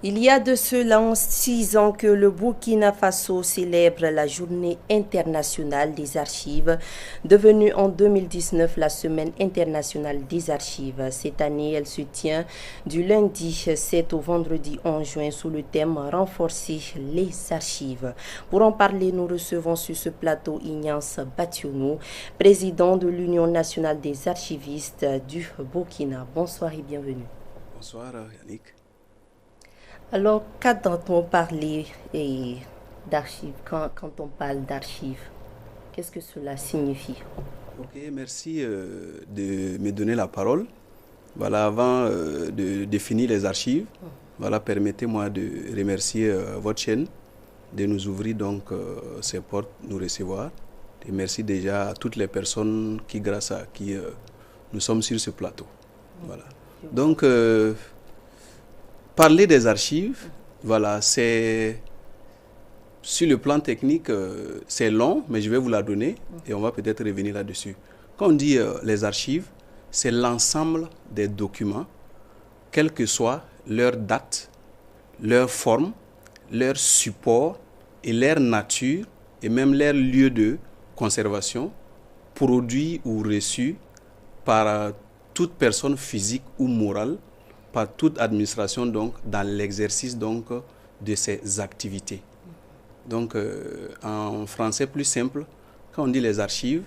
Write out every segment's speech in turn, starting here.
Il y a de cela 6 ans que le Burkina Faso célèbre la Journée internationale des archives, devenue en 2019 la Semaine internationale des archives. Cette année, elle se tient du lundi 7 au vendredi 11 juin sous le thème Renforcer les archives. Pour en parler, nous recevons sur ce plateau Ignace Bationou, président de l'Union nationale des archivistes du Burkina. Bonsoir et bienvenue. Bonsoir Yannick. Alors, qu'entend-on parler d'archives quand on parle d'archives? Qu'est-ce que cela signifie? Ok, merci de me donner la parole. Voilà, avant de définir les archives, voilà, permettez-moi de remercier votre chaîne de nous ouvrir donc ses portes, nous recevoir. Et merci déjà à toutes les personnes qui, grâce à qui nous sommes sur ce plateau. Voilà. Donc, parler des archives, voilà, c'est sur le plan technique, c'est long, mais je vais vous la donner et on va peut-être revenir là-dessus. Quand on dit les archives, c'est l'ensemble des documents, quelle que soit leur date, leur forme, leur support et leur nature et même leur lieu de conservation, produits ou reçus par toute personne physique ou morale, par toute administration donc dans l'exercice donc de ses activités. Donc en français plus simple, quand on dit les archives,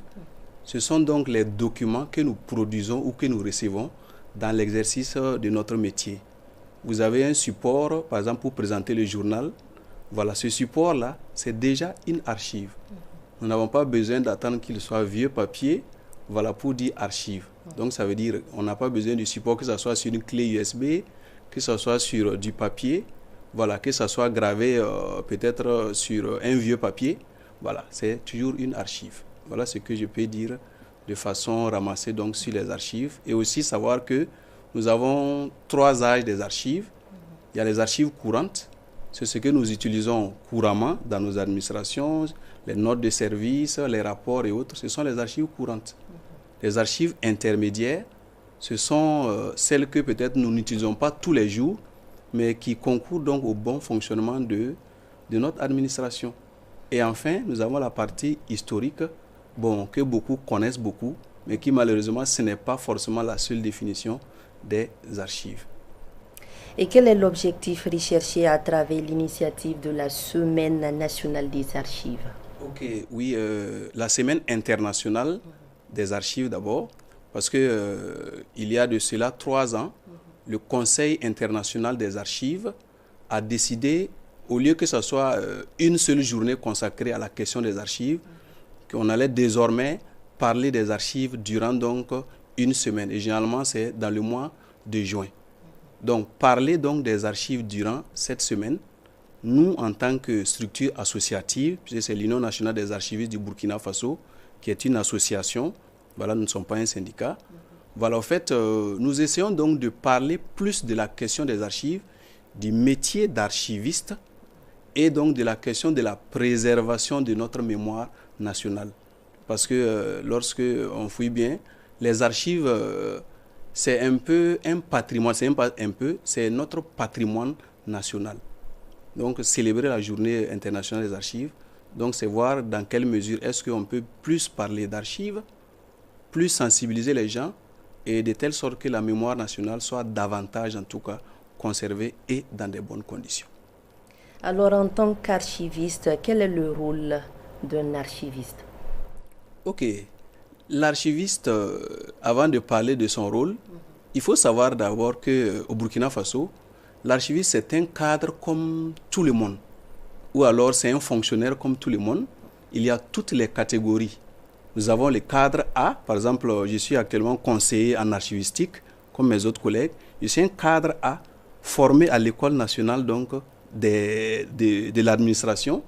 ce sont donc les documents que nous produisons ou que nous recevons dans l'exercice de notre métier. Vous avez un support, par exemple pour présenter le journal, voilà, ce support-là, c'est déjà une archive. Nous n'avons pas besoin d'attendre qu'il soit vieux papier, voilà, pour dire archive. Donc ça veut dire on n'a pas besoin du support, que ce soit sur une clé USB, que ce soit sur du papier, voilà, que ce soit gravé peut-être sur un vieux papier. Voilà, c'est toujours une archive. Voilà ce que je peux dire de façon ramassée donc sur les archives. Et aussi savoir que nous avons 3 âges des archives. Il y a les archives courantes, c'est ce que nous utilisons couramment dans nos administrations, les notes de service, les rapports et autres, ce sont les archives courantes. Les archives intermédiaires, ce sont celles que peut-être nous n'utilisons pas tous les jours, mais qui concourent donc au bon fonctionnement de notre administration. Et enfin, nous avons la partie historique, bon, que beaucoup connaissent beaucoup, mais qui malheureusement, ce n'est pas forcément la seule définition des archives. Et quel est l'objectif recherché à travers l'initiative de la Semaine nationale des archives? Ok, oui, la Semaine internationale des archives d'abord, parce que il y a de cela 3 ans, le Conseil international des archives a décidé, au lieu que ce soit une seule journée consacrée à la question des archives, qu'on allait désormais parler des archives durant donc une semaine. Et généralement, c'est dans le mois de juin. Donc, parler donc des archives durant cette semaine, nous, en tant que structure associative, puisque c'est l'Union nationale des archivistes du Burkina Faso, qui est une association, voilà, nous ne sommes pas un syndicat. Voilà, en fait, nous essayons donc de parler plus de la question des archives, du métier d'archiviste et donc de la question de la préservation de notre mémoire nationale. Parce que lorsque on fouille bien, les archives, c'est un peu un patrimoine, c'est notre patrimoine national. Donc, célébrer la journée internationale des archives, donc c'est voir dans quelle mesure est-ce qu'on peut plus parler d'archives, plus sensibiliser les gens, et de telle sorte que la mémoire nationale soit davantage, en tout cas, conservée et dans de bonnes conditions. Alors, en tant qu'archiviste, quel est le rôle d'un archiviste? Ok, l'archiviste, avant de parler de son rôle, il faut savoir d'abord qu'au Burkina Faso, l'archiviste, c'est un cadre comme tout le monde, ou alors c'est un fonctionnaire comme tout le monde. Il y a toutes les catégories. Nous avons le cadre A, par exemple, je suis actuellement conseiller en archivistique, comme mes autres collègues. Je suis un cadre A, formé à l'école nationale donc, de l'administration.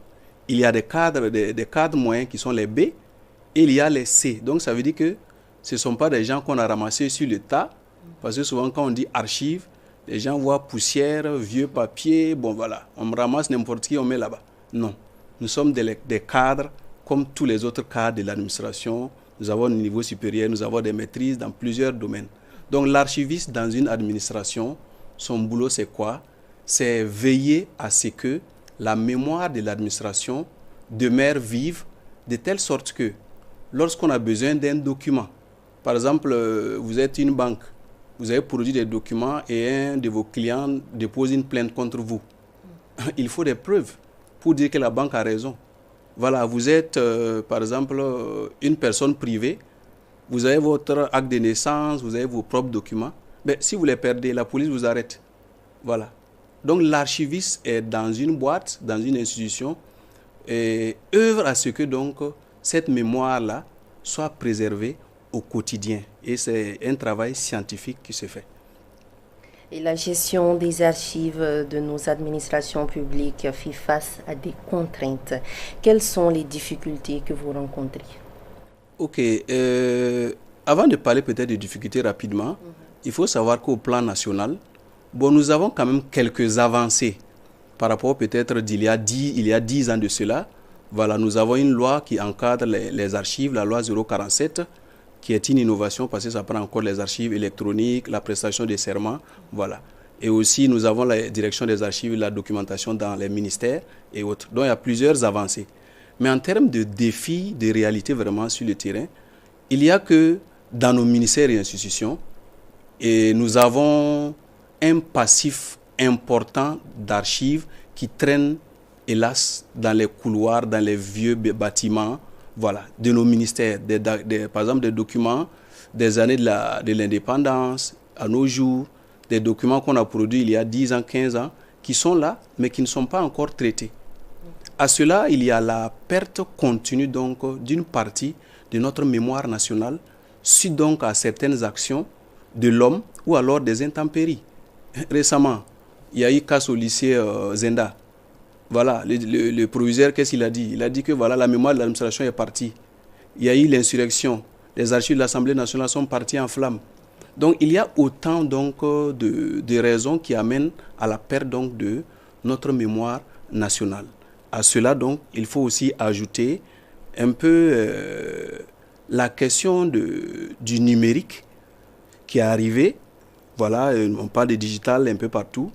Il y a des cadres moyens qui sont les B, et il y a les C. Donc ça veut dire que ce ne sont pas des gens qu'on a ramassés sur le tas, parce que souvent quand on dit archives, les gens voient poussière, vieux papier, bon voilà, on ramasse n'importe qui, on met là-bas. Non, nous sommes des cadres comme tous les autres cadres de l'administration. Nous avons un niveau supérieur, nous avons des maîtrises dans plusieurs domaines. Donc l'archiviste dans une administration, son boulot c'est quoi? c'est veiller à ce que la mémoire de l'administration demeure vive de telle sorte que lorsqu'on a besoin d'un document, par exemple, vous êtes une banque, vous avez produit des documents et un de vos clients dépose une plainte contre vous. Il faut des preuves pour dire que la banque a raison. Voilà, vous êtes, par exemple, une personne privée, vous avez votre acte de naissance, vous avez vos propres documents. Mais si vous les perdez, la police vous arrête. Voilà. Donc l'archiviste est dans une boîte, dans une institution, et œuvre à ce que donc cette mémoire-là soit préservée au quotidien. Et c'est un travail scientifique qui se fait. Et la gestion des archives de nos administrations publiques fait face à des contraintes. Quelles sont les difficultés que vous rencontrez? Ok. Avant de parler peut-être des difficultés rapidement, il faut savoir qu'au plan national, bon, nous avons quand même quelques avancées par rapport peut-être il y a 10 ans de cela. Voilà, nous avons une loi qui encadre les archives, la loi 047, qui est une innovation parce que ça prend encore les archives électroniques, la prestation des serments, voilà. Et aussi, nous avons la direction des archives, la documentation dans les ministères et autres. Donc, il y a plusieurs avancées. Mais en termes de défis, de réalité vraiment sur le terrain, il n'y a que dans nos ministères et institutions, et nous avons un passif important d'archives qui traînent, hélas, dans les couloirs, dans les vieux bâtiments, voilà, de nos ministères. Par exemple, des documents des années de l'indépendance à nos jours, des documents qu'on a produits il y a 10 ans, 15 ans, qui sont là, mais qui ne sont pas encore traités. À cela, il y a la perte continue donc d'une partie de notre mémoire nationale, suite donc à certaines actions de l'homme ou alors des intempéries. Récemment, il y a eu casse au lycée Zenda. Voilà, le proviseur, qu'est-ce qu'il a dit? Il a dit que voilà, la mémoire de l'administration est partie. Il y a eu l'insurrection. Les archives de l'Assemblée nationale sont parties en flammes. Donc, il y a autant donc, de raisons qui amènent à la perte donc, de notre mémoire nationale. À cela, donc, il faut aussi ajouter un peu la question du numérique qui est arrivé. Voilà, on parle de digital un peu partout.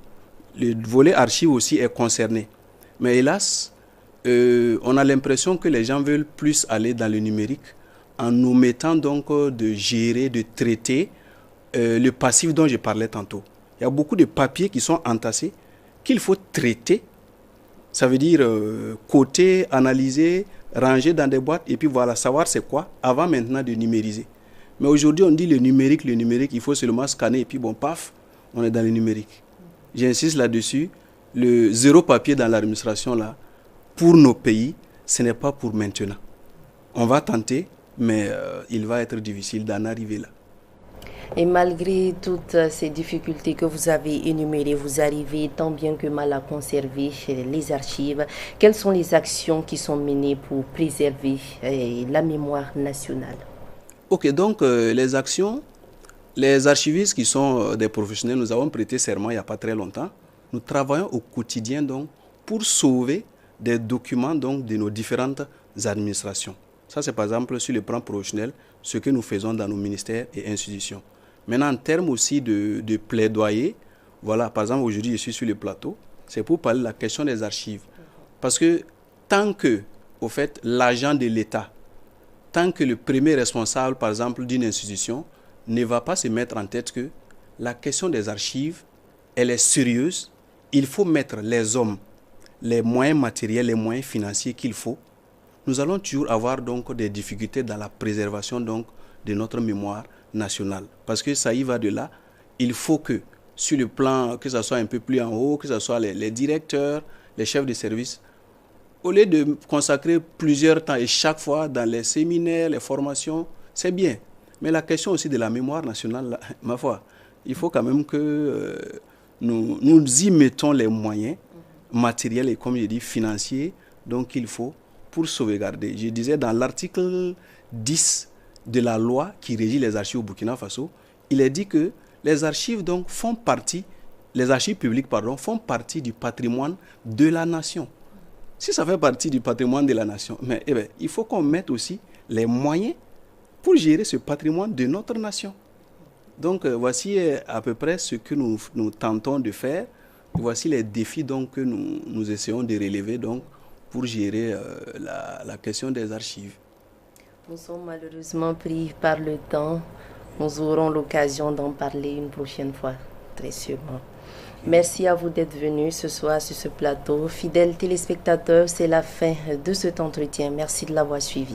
Le volet archives aussi est concerné. Mais hélas, on a l'impression que les gens veulent plus aller dans le numérique en nous mettant donc de gérer, de traiter le passif dont je parlais tantôt. Il y a beaucoup de papiers qui sont entassés qu'il faut traiter. Ça veut dire coter, analyser, ranger dans des boîtes et puis voilà, savoir c'est quoi avant maintenant de numériser. Mais aujourd'hui, on dit le numérique, il faut seulement scanner et puis bon, paf, on est dans le numérique. J'insiste là-dessus. Le zéro papier dans l'administration, là, pour nos pays, ce n'est pas pour maintenant. On va tenter, mais il va être difficile d'en arriver là. Et malgré toutes ces difficultés que vous avez énumérées, vous arrivez tant bien que mal à conserver les archives. Quelles sont les actions qui sont menées pour préserver la mémoire nationale? Ok, donc les actions, les archivistes qui sont des professionnels, nous avons prêté serment il n'y a pas très longtemps. Nous travaillons au quotidien donc, pour sauver des documents donc, de nos différentes administrations. Ça, c'est par exemple sur le plan professionnel, ce que nous faisons dans nos ministères et institutions. Maintenant, en termes aussi de plaidoyer, voilà, par exemple, aujourd'hui, je suis sur le plateau, c'est pour parler de la question des archives. Parce que tant que, au fait, l'agent de l'État, tant que le premier responsable, par exemple, d'une institution, ne va pas se mettre en tête que la question des archives, elle est sérieuse, il faut mettre les hommes, les moyens matériels, les moyens financiers qu'il faut. Nous allons toujours avoir donc des difficultés dans la préservation donc de notre mémoire nationale. Parce que ça y va de là, il faut que sur le plan, que ce soit un peu plus en haut, que ce soit les directeurs, les chefs de service, au lieu de consacrer plusieurs temps et chaque fois dans les séminaires, les formations, c'est bien. Mais la question aussi de la mémoire nationale, là, ma foi, il faut quand même que nous y mettons les moyens matériels et, comme je dis, financiers, donc il faut pour sauvegarder. Je disais dans l'article 10 de la loi qui régit les archives au Burkina Faso, il est dit que les archives donc les archives publiques font partie du patrimoine de la nation. Si ça fait partie du patrimoine de la nation, mais il faut qu'on mette aussi les moyens pour gérer ce patrimoine de notre nation. Donc voici à peu près ce que nous tentons de faire. voici les défis donc, que nous essayons de relever donc, pour gérer la question des archives. Nous sommes malheureusement pris par le temps. Nous aurons l'occasion d'en parler une prochaine fois, très sûrement. Merci à vous d'être venus ce soir sur ce plateau. Fidèles téléspectateurs, c'est la fin de cet entretien. Merci de l'avoir suivi.